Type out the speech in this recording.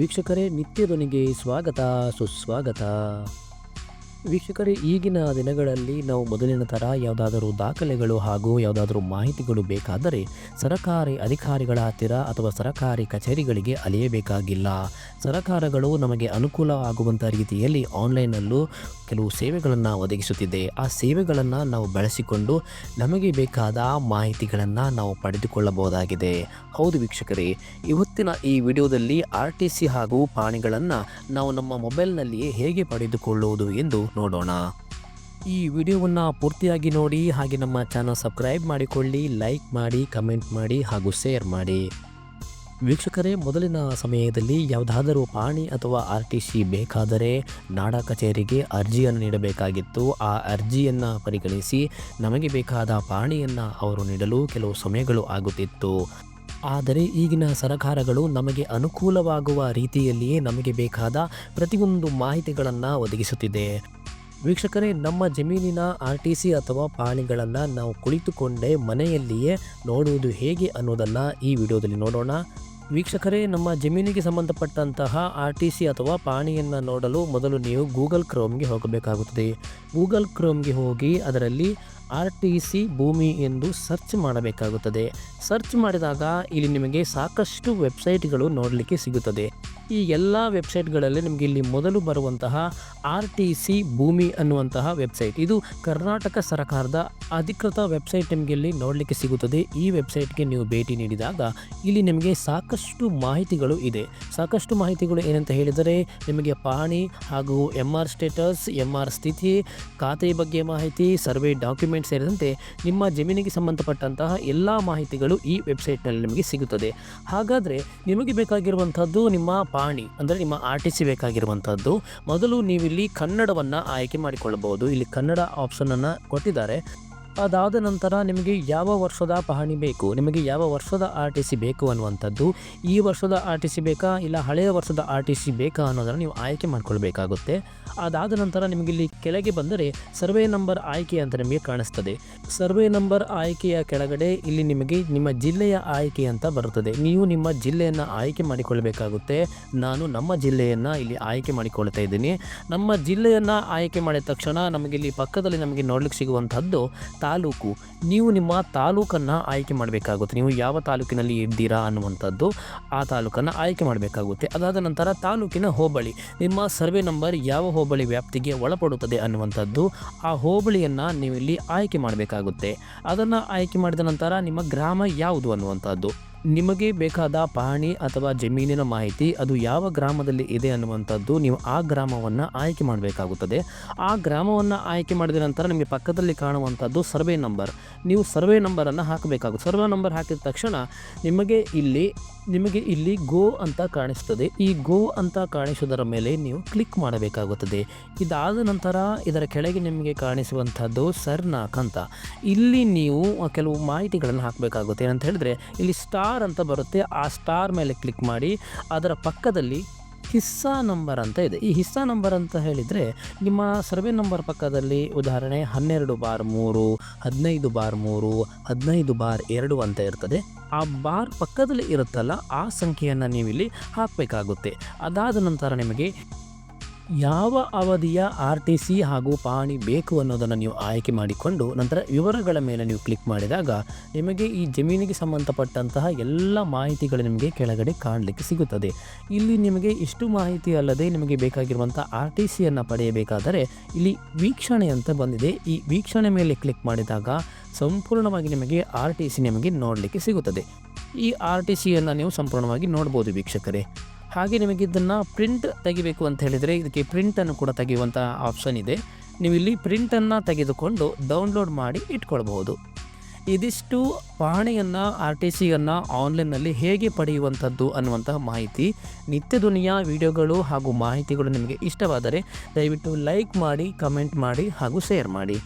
ವೀಕ್ಷಕರೇ, ನಿತ್ಯದೊನಿಗೆ ಸ್ವಾಗತ ಸುಸ್ವಾಗತ. ವೀಕ್ಷಕರೇ, ಈಗಿನ ದಿನಗಳಲ್ಲಿ ನಾವು ಮೊದಲಿನ ಥರ ಯಾವುದಾದರೂ ದಾಖಲೆಗಳು ಹಾಗೂ ಯಾವುದಾದ್ರೂ ಮಾಹಿತಿಗಳು ಬೇಕಾದರೆ ಸರಕಾರಿ ಅಧಿಕಾರಿಗಳ ಹತ್ತಿರ ಅಥವಾ ಸರಕಾರಿ ಕಚೇರಿಗಳಿಗೆ ಅಲೆಯಬೇಕಾಗಿಲ್ಲ. ಸರಕಾರಗಳು ನಮಗೆ ಅನುಕೂಲ ಆಗುವಂಥ ರೀತಿಯಲ್ಲಿ ಆನ್ಲೈನಲ್ಲೂ ಕೆಲವು ಸೇವೆಗಳನ್ನು ಒದಗಿಸುತ್ತಿದೆ. ಆ ಸೇವೆಗಳನ್ನು ನಾವು ಬಳಸಿಕೊಂಡು ನಮಗೆ ಬೇಕಾದ ಮಾಹಿತಿಗಳನ್ನು ನಾವು ಪಡೆದುಕೊಳ್ಳಬಹುದಾಗಿದೆ. ಹೌದು ವೀಕ್ಷಕರೇ, ಇವತ್ತಿನ ಈ ವಿಡಿಯೋದಲ್ಲಿ RTC ಹಾಗೂ ಪಾಣಿಗಳನ್ನು ನಾವು ನಮ್ಮ ಮೊಬೈಲ್ನಲ್ಲಿಯೇ ಹೇಗೆ ಪಡೆದುಕೊಳ್ಳುವುದು ಎಂದು ನೋಡೋಣ. ಈ ವಿಡಿಯೋವನ್ನು ಪೂರ್ತಿಯಾಗಿ ನೋಡಿ, ಹಾಗೆ ನಮ್ಮ ಚಾನಲ್ ಸಬ್ಸ್ಕ್ರೈಬ್ ಮಾಡಿಕೊಳ್ಳಿ, ಲೈಕ್ ಮಾಡಿ, ಕಮೆಂಟ್ ಮಾಡಿ ಹಾಗೂ ಶೇರ್ ಮಾಡಿ. ವೀಕ್ಷಕರೇ, ಮೊದಲಿನ ಸಮಯದಲ್ಲಿ ಯಾವುದಾದರೂ ಪಾಣಿ ಅಥವಾ RTC ಬೇಕಾದರೆ ನಾಡ ಕಚೇರಿಗೆ ಅರ್ಜಿಯನ್ನು ನೀಡಬೇಕಾಗಿತ್ತು. ಆ ಅರ್ಜಿಯನ್ನು ಪರಿಗಣಿಸಿ ನಮಗೆ ಬೇಕಾದ ಪಾಣಿಯನ್ನು ಅವರು ನೀಡಲು ಕೆಲವು ಸಮಯಗಳು ಆಗುತ್ತಿತ್ತು. ಆದರೆ ಈಗಿನ ಸರಕಾರಗಳು ನಮಗೆ ಅನುಕೂಲವಾಗುವ ರೀತಿಯಲ್ಲಿಯೇ ನಮಗೆ ಬೇಕಾದ ಪ್ರತಿಯೊಂದು ಮಾಹಿತಿಗಳನ್ನು ಒದಗಿಸುತ್ತಿದೆ. ವೀಕ್ಷಕರೇ, ನಮ್ಮ ಜಮೀನಿನ RTC ಅಥವಾ ಪಾಣಿಗಳನ್ನು ನಾವು ಕುಳಿತುಕೊಂಡೇ ಮನೆಯಲ್ಲಿಯೇ ನೋಡುವುದು ಹೇಗೆ ಅನ್ನೋದನ್ನು ಈ ವಿಡಿಯೋದಲ್ಲಿ ನೋಡೋಣ. ವೀಕ್ಷಕರೇ, ನಮ್ಮ ಜಮೀನಿಗೆ ಸಂಬಂಧಪಟ್ಟಂತಹ RTC ಅಥವಾ ಪಾಣಿಯನ್ನು ನೋಡಲು ಮೊದಲು ನೀವು ಗೂಗಲ್ ಕ್ರೋಮ್ಗೆ ಹೋಗಬೇಕಾಗುತ್ತದೆ. ಗೂಗಲ್ ಕ್ರೋಮ್ಗೆ ಹೋಗಿ ಅದರಲ್ಲಿ RTC ಭೂಮಿ ಎಂದು ಸರ್ಚ್ ಮಾಡಬೇಕಾಗುತ್ತದೆ. ಸರ್ಚ್ ಮಾಡಿದಾಗ ಇಲ್ಲಿ ನಿಮಗೆ ಸಾಕಷ್ಟು ವೆಬ್ಸೈಟ್ಗಳು ನೋಡಲಿಕ್ಕೆ ಸಿಗುತ್ತದೆ. ಈ ಎಲ್ಲ ವೆಬ್ಸೈಟ್ಗಳಲ್ಲಿ ನಿಮಗೆ ಇಲ್ಲಿ ಮೊದಲು ಬರುವಂತಹ RTC ಭೂಮಿ ಅನ್ನುವಂತಹ ವೆಬ್ಸೈಟ್, ಇದು ಕರ್ನಾಟಕ ಸರ್ಕಾರದ ಅಧಿಕೃತ ವೆಬ್ಸೈಟ್ ನಿಮಗೆ ಇಲ್ಲಿ ನೋಡಲಿಕ್ಕೆ ಸಿಗುತ್ತದೆ. ಈ ವೆಬ್ಸೈಟ್ಗೆ ನೀವು ಭೇಟಿ ನೀಡಿದಾಗ ಇಲ್ಲಿ ನಿಮಗೆ ಸಾಕಷ್ಟು ಮಾಹಿತಿಗಳು ಇದೆ. ಸಾಕಷ್ಟು ಮಾಹಿತಿಗಳು ಏನಂತ ಹೇಳಿದರೆ, ನಿಮಗೆ ಪಾಣಿ ಹಾಗೂ MR ಸ್ಟೇಟಸ್, MR ಸ್ಥಿತಿ, ಖಾತೆ ಬಗ್ಗೆ ಮಾಹಿತಿ, ಸರ್ವೆ ಡಾಕ್ಯುಮೆಂಟ್ ಸೇರಿದಂತೆ ನಿಮ್ಮ ಜಮೀನಿಗೆ ಸಂಬಂಧಪಟ್ಟಂತಹ ಎಲ್ಲ ಮಾಹಿತಿಗಳು ಈ ವೆಬ್ಸೈಟ್ನಲ್ಲಿ ನಿಮಗೆ ಸಿಗುತ್ತದೆ. ಹಾಗಾದರೆ ನಿಮಗೆ ಬೇಕಾಗಿರುವಂಥದ್ದು ನಿಮ್ಮ ಪಾಣಿ ಅಂದರೆ ನಿಮ್ಮ RTC ಬೇಕಾಗಿರುವಂಥದ್ದು. ಮೊದಲು ನೀವಿಲ್ಲಿ ಕನ್ನಡವನ್ನು ಆಯ್ಕೆ ಮಾಡಿಕೊಳ್ಳಬಹುದು. ಇಲ್ಲಿ ಕನ್ನಡ ಆಪ್ಷನನ್ನು ಕೊಟ್ಟಿದ್ದಾರೆ. ಅದಾದ ನಂತರ ನಿಮಗೆ ಯಾವ ವರ್ಷದ ಪಹಣಿ ಬೇಕು, ನಿಮಗೆ ಯಾವ ವರ್ಷದ RTC ಬೇಕು ಅನ್ನುವಂಥದ್ದು, ಈ ವರ್ಷದ RTC ಬೇಕಾ ಇಲ್ಲ ಹಳೆಯ ವರ್ಷದ RTC ಬೇಕಾ ಅನ್ನೋದನ್ನು ನೀವು ಆಯ್ಕೆ ಮಾಡಿಕೊಳ್ಬೇಕಾಗುತ್ತೆ. ಅದಾದ ನಂತರ ನಿಮಗೆ ಇಲ್ಲಿ ಕೆಳಗೆ ಬಂದರೆ ಸರ್ವೆ ನಂಬರ್ ಆಯ್ಕೆ ಅಂತ ನಿಮಗೆ ಕಾಣಿಸ್ತದೆ. ಸರ್ವೆ ನಂಬರ್ ಆಯ್ಕೆಯ ಕೆಳಗಡೆ ಇಲ್ಲಿ ನಿಮಗೆ ನಿಮ್ಮ ಜಿಲ್ಲೆಯ ಆಯ್ಕೆ ಅಂತ ಬರುತ್ತದೆ. ನೀವು ನಿಮ್ಮ ಜಿಲ್ಲೆಯನ್ನು ಆಯ್ಕೆ ಮಾಡಿಕೊಳ್ಳಬೇಕಾಗುತ್ತೆ. ನಾನು ನಮ್ಮ ಜಿಲ್ಲೆಯನ್ನು ಇಲ್ಲಿ ಆಯ್ಕೆ ಮಾಡಿಕೊಳ್ತಾ ಇದ್ದೀನಿ. ನಮ್ಮ ಜಿಲ್ಲೆಯನ್ನು ಆಯ್ಕೆ ಮಾಡಿದ ತಕ್ಷಣ ನಮಗೆ ಇಲ್ಲಿ ಪಕ್ಕದಲ್ಲಿ ನಮಗೆ ನೋಡಲಿಕ್ಕೆ ಸಿಗುವಂಥದ್ದು ತಾಲೂಕು. ನೀವು ನಿಮ್ಮ ತಾಲೂಕನ್ನು ಆಯ್ಕೆ ಮಾಡಬೇಕಾಗುತ್ತೆ. ನೀವು ಯಾವ ತಾಲೂಕಿನಲ್ಲಿ ಇದ್ದೀರಾ ಅನ್ನುವಂಥದ್ದು ಆ ತಾಲೂಕನ್ನು ಆಯ್ಕೆ ಮಾಡಬೇಕಾಗುತ್ತೆ. ಅದಾದ ನಂತರ ತಾಲೂಕಿನ ಹೋಬಳಿ, ನಿಮ್ಮ ಸರ್ವೆ ನಂಬರ್ ಯಾವ ಹೋಬಳಿ ವ್ಯಾಪ್ತಿಗೆ ಒಳಪಡುತ್ತದೆ ಅನ್ನುವಂಥದ್ದು, ಆ ಹೋಬಳಿಯನ್ನು ನೀವು ಇಲ್ಲಿ ಆಯ್ಕೆ ಮಾಡಬೇಕಾಗುತ್ತೆ. ಅದನ್ನು ಆಯ್ಕೆ ಮಾಡಿದ ನಂತರ ನಿಮ್ಮ ಗ್ರಾಮ ಯಾವುದು ಅನ್ನುವಂಥದ್ದು, ನಿಮಗೆ ಬೇಕಾದ ಪಹಣಿ ಅಥವಾ ಜಮೀನಿನ ಮಾಹಿತಿ ಅದು ಯಾವ ಗ್ರಾಮದಲ್ಲಿ ಇದೆ ಅನ್ನುವಂಥದ್ದು, ನೀವು ಆ ಗ್ರಾಮವನ್ನು ಆಯ್ಕೆ ಮಾಡಬೇಕಾಗುತ್ತದೆ. ಆ ಗ್ರಾಮವನ್ನು ಆಯ್ಕೆ ಮಾಡಿದ ನಂತರ ನಿಮಗೆ ಪಕ್ಕದಲ್ಲಿ ಕಾಣುವಂಥದ್ದು ಸರ್ವೆ ನಂಬರ್, ನೀವು ಸರ್ವೆ ನಂಬರನ್ನು ಹಾಕಬೇಕಾಗುತ್ತೆ. ಸರ್ವೆ ನಂಬರ್ ಹಾಕಿದ ತಕ್ಷಣ ನಿಮಗೆ ಇಲ್ಲಿ ಗೋ ಅಂತ ಕಾಣಿಸ್ತದೆ. ಈ ಗೋ ಅಂತ ಕಾಣಿಸುವುದರ ಮೇಲೆ ನೀವು ಕ್ಲಿಕ್ ಮಾಡಬೇಕಾಗುತ್ತದೆ. ಇದಾದ ನಂತರ ಇದರ ಕೆಳಗೆ ನಿಮಗೆ ಕಾಣಿಸುವಂಥದ್ದು ಸರ್ನಾಕ್ ಅಂತ, ಇಲ್ಲಿ ನೀವು ಕೆಲವು ಮಾಹಿತಿಗಳನ್ನು ಹಾಕಬೇಕಾಗುತ್ತೆ. ಏನಂತ ಹೇಳಿದ್ರೆ, ಇಲ್ಲಿ ಸ್ಟಾರ್ ಅಂತ ಬರುತ್ತೆ. ಆ ಸ್ಟಾರ್ ಮೇಲೆ ಕ್ಲಿಕ್ ಮಾಡಿ ಅದರ ಪಕ್ಕದಲ್ಲಿ ಹಿಸ್ಸಾ ನಂಬರ್ ಅಂತ ಇದೆ. ಈ ಹಿಸ್ಸಾ ನಂಬರ್ ಅಂತ ಹೇಳಿದರೆ ನಿಮ್ಮ ಸರ್ವೆ ನಂಬರ್ ಪಕ್ಕದಲ್ಲಿ ಉದಾಹರಣೆ 12/3, 15/3, 15/2 ಅಂತ ಇರ್ತದೆ. ಆ ಬಾರ್ ಪಕ್ಕದಲ್ಲಿ ಇರುತ್ತಲ್ಲ, ಆ ಸಂಖ್ಯೆಯನ್ನು ನೀವಿಲ್ಲಿ ಹಾಕಬೇಕಾಗುತ್ತೆ. ಅದಾದ ನಂತರ ನಿಮಗೆ ಯಾವ ಅವಧಿಯ RTC ಹಾಗೂ ಪಾಣಿ ಬೇಕು ಅನ್ನೋದನ್ನು ನೀವು ಆಯ್ಕೆ ಮಾಡಿಕೊಂಡು ನಂತರ ವಿವರಗಳ ಮೇಲೆ ನೀವು ಕ್ಲಿಕ್ ಮಾಡಿದಾಗ ನಿಮಗೆ ಈ ಜಮೀನಿಗೆ ಸಂಬಂಧಪಟ್ಟಂತಹ ಎಲ್ಲ ಮಾಹಿತಿಗಳು ನಿಮಗೆ ಕೆಳಗಡೆ ಕಾಣಲಿಕ್ಕೆ ಸಿಗುತ್ತದೆ. ಇಲ್ಲಿ ನಿಮಗೆ ಇಷ್ಟು ಮಾಹಿತಿ ಅಲ್ಲದೆ ನಿಮಗೆ ಬೇಕಾಗಿರುವಂಥ RTCಯನ್ನು ಪಡೆಯಬೇಕಾದರೆ ಇಲ್ಲಿ ವೀಕ್ಷಣೆ ಅಂತ ಬಂದಿದೆ. ಈ ವೀಕ್ಷಣೆ ಮೇಲೆ ಕ್ಲಿಕ್ ಮಾಡಿದಾಗ ಸಂಪೂರ್ಣವಾಗಿ ನಿಮಗೆ RTC ನಿಮಗೆ ನೋಡಲಿಕ್ಕೆ ಸಿಗುತ್ತದೆ. ಈ RTCಯನ್ನು ನೀವು ಸಂಪೂರ್ಣವಾಗಿ ನೋಡ್ಬೋದು ವೀಕ್ಷಕರೇ. ಹಾಗೆ ನಿಮಗೆ ಇದನ್ನು ಪ್ರಿಂಟ್ ತೆಗಿಬೇಕು ಅಂತ ಹೇಳಿದರೆ ಇದಕ್ಕೆ ಪ್ರಿಂಟನ್ನು ಕೂಡ ತೆಗೆಯುವಂಥ ಆಪ್ಷನ್ ಇದೆ. ನೀವು ಇಲ್ಲಿ ಪ್ರಿಂಟನ್ನು ತೆಗೆದುಕೊಂಡು ಡೌನ್ಲೋಡ್ ಮಾಡಿ ಇಟ್ಕೊಳ್ಬಹುದು. ಇದಿಷ್ಟು ಪಹಣಿಯನ್ನು RTCಯನ್ನು ಆನ್ಲೈನ್ನಲ್ಲಿ ಹೇಗೆ ಪಡೆಯುವಂಥದ್ದು ಅನ್ನುವಂತಹ ಮಾಹಿತಿ. ನಿತ್ಯದೊನಿಯ ವಿಡಿಯೋಗಳು ಹಾಗೂ ಮಾಹಿತಿಗಳು ನಿಮಗೆ ಇಷ್ಟವಾದರೆ ದಯವಿಟ್ಟು ಲೈಕ್ ಮಾಡಿ, ಕಮೆಂಟ್ ಮಾಡಿ ಹಾಗೂ ಶೇರ್ ಮಾಡಿ.